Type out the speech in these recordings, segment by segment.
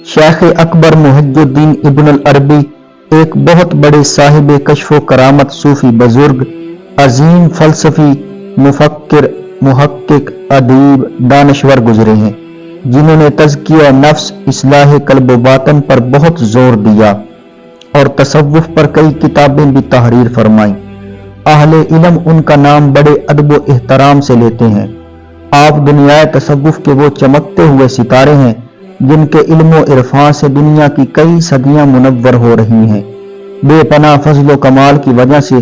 शेख अकबर मुहिद्दीन इब्न अल-अरबी एक बहुत बड़े साहिब कश्फ व करामत सूफी बुजुर्ग, अजीम फलसफी, मुफक्किर, मुहक्किक, अदीब, दानश्वर गुजरे हैं, जिन्होंने तज़किया नफ्स, इस्लाह कल्ब व बातन पर बहुत जोर दिया और तसव्वुफ पर कई किताबें भी तहरीर फरमाई। अहले इल्म उनका नाम बड़े अदब व एहतराम से लेते हैं। आप दुनिया तसव्वुफ के वो चमकते हुए सितारे हैं जिनके इल्म व इरफान से दुनिया की कई सदियां मुनव्वर हो रही हैं। बेपनाह फजल व कमाल की वजह से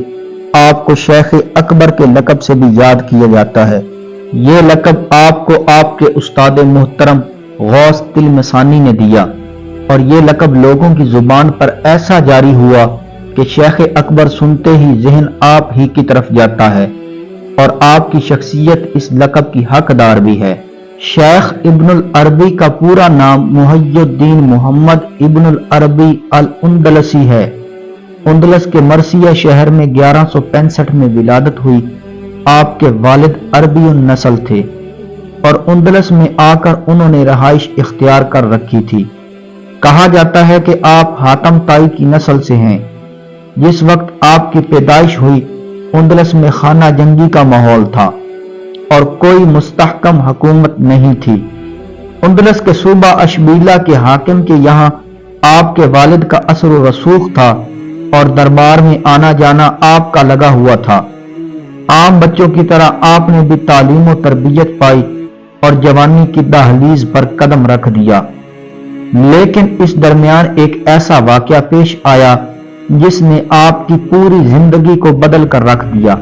आपको शेख अकबर के लक़ब से भी याद किया जाता है। ये लक़ब आपको आपके उस्ताद मोहतरम गौस तिलमसानी ने दिया और ये लक़ब लोगों की जुबान पर ऐसा जारी हुआ कि शेख अकबर सुनते ही जहन आप ही की तरफ जाता है और आपकी शख्सियत इस लक़ब की हकदार भी है। शेख इब्नुल अरबी का पूरा नाम मुहिद्दीन मोहम्मद इब्नुल अरबी अल-उंदलसी है। उंदलस के मरसिया शहर में 1165 में विलादत हुई। आपके वालिद अरबी नस्ल थे और उंदलस में आकर उन्होंने रहाइश इख्तियार कर रखी थी। कहा जाता है कि आप हातम ताई की नस्ल से हैं। जिस वक्त आपकी पैदाइश हुई उंदलस में खाना जंगी का माहौल था और कोई मुस्तहकम हुकूमत नहीं थी। उंदलस के सूबा अशबीला के हाकिम के यहाँ आपके वालिद का असर व रसूख था और दरबार में आना जाना आपका लगा हुआ था। आम बच्चों की तरह आपने भी तालीम व तरबियत पाई और जवानी की दहलीज पर कदम रख दिया। लेकिन इस दरमियान एक ऐसा वाकया पेश आया जिसने आपकी पूरी जिंदगी को बदल कर रख दिया।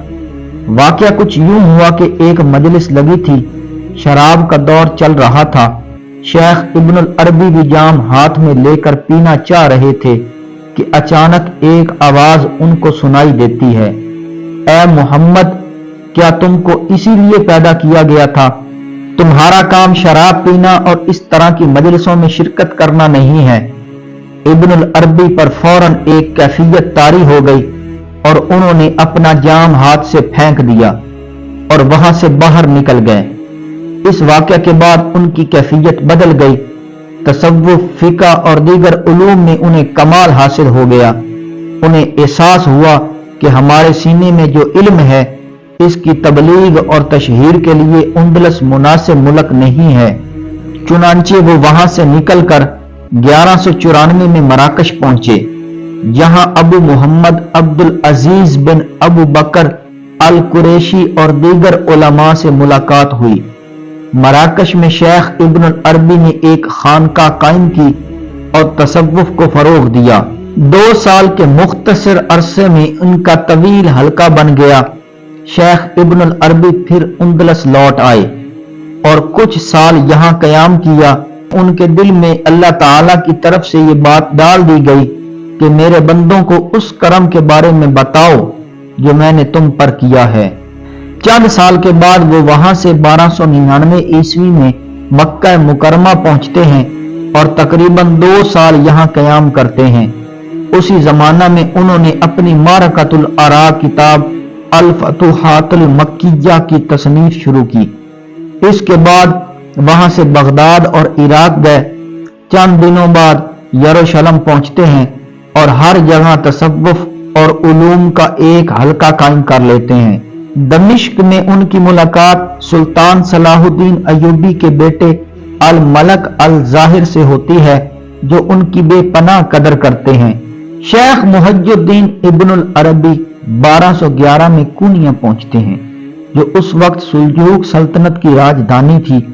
वाकया कुछ यूं हुआ कि एक मजलिस लगी थी, शराब का दौर चल रहा था। शेख इब्नुल अरबी भी जाम हाथ में लेकर पीना चाह रहे थे कि अचानक एक आवाज उनको सुनाई देती है, ऐ मोहम्मद, क्या तुमको इसीलिए पैदा किया गया था? तुम्हारा काम शराब पीना और इस तरह की मजलिसों में शिरकत करना नहीं है। इब्नुल अरबी पर फौरन एक कैफियत तारी हो गई और उन्होंने अपना जाम हाथ से फेंक दिया और वहां से बाहर निकल गए। इस वाकये के बाद उनकी कैफियत बदल गई। तसव्वुफ, फिक़्ह और दीगर उलूम में उन्हें कमाल हासिल हो गया। उन्हें एहसास हुआ कि हमारे सीने में जो इल्म है इसकी तबलीग और तशहीर के लिए उंदलस मुनासिब मुल्क नहीं है। चुनांचे वो वहां से निकलकर 1194 में मराकश पहुंचे, जहां अबू मोहम्मद अब्दुल अजीज बिन अबू बकर अल कुरैशी और दीगर उलमा से मुलाकात हुई। मराकश में शेख इब्नुल अरबी ने एक खानका कायम की और तसव्वुफ को फरोग दिया। 2 साल के मुख्तसर अरसे में उनका तवील हल्का बन गया। शेख इब्नुल अरबी फिर उंदलस लौट आए और कुछ साल यहाँ कयाम किया। उनके दिल में अल्लाह ताला की तरफ से ये बात डाल दी गई कि मेरे बंदों को उस करम के बारे में बताओ जो मैंने तुम पर किया है। चंद साल के बाद वो वहां से 1299 ईस्वी में मक्का मुकरमा पहुंचते हैं और तकरीबन 2 साल यहाँ कयाम करते हैं। उसी जमाना में उन्होंने अपनी मारकतुल आरा किताब अल फतुहातुल मक्किया की तसनीफ शुरू की। इसके बाद वहां से बगदाद और इराक गए। चंद दिनों बाद यरूशलेम पहुंचते हैं और हर जगह तसव्वुफ और उलूम का एक हल्का कायम कर लेते हैं। दमिश्क में उनकी मुलाकात सुल्तान सलाहुद्दीन अयूबी के बेटे अल मलक अल जाहिर से होती है, जो उनकी बेपनाह कदर करते हैं। शेख मुहिद्दीन इब्नुल अरबी 1211 में कुनिया पहुंचते हैं, जो उस वक्त सुल्जूक सल्तनत की राजधानी थी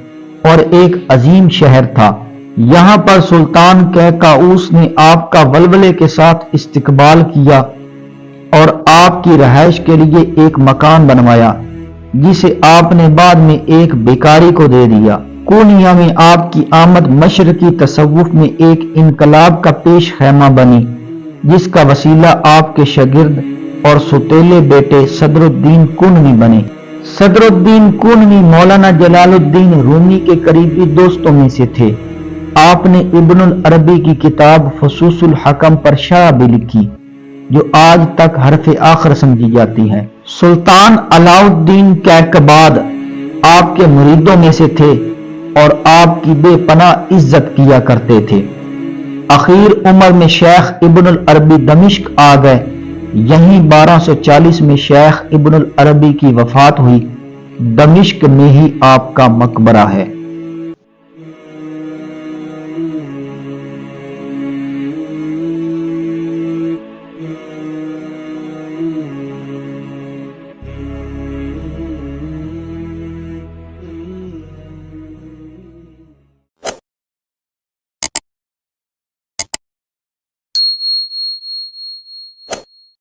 और एक अजीम शहर था। यहाँ पर सुल्तान कैकाऊस ने आपका वलवले के साथ इस्तकबाल किया और आपकी रहायश के लिए एक मकान बनवाया, जिसे आपने बाद में एक बेकारी को दे दिया। कुनिया में आपकी आमद मशरकी तसव्वुफ में एक इनकलाब का पेश खैमा बनी, जिसका वसीला आपके शागिर्द और सुतेले बेटे सदरुद्दीन कुनवी बने। सदरुद्दीन कुनवी मौलाना जलालुद्दीन रूमी के करीबी दोस्तों में से थे। आपने इब्नुल अरबी की किताब फसूसुल हकम पर शरह भी लिखी, जो आज तक हरफ आखिर समझी जाती है। सुल्तान अलाउद्दीन कैकबाद आपके मुरीदों में से थे और आपकी बेपनाह इज्जत किया करते थे। اخیر عمر میں شیخ ابن العربی دمشق آ گئے۔ یہیں 1240 میں شیخ ابن العربی کی وفات ہوئی۔ دمشق میں ہی آپ کا مقبرہ ہے۔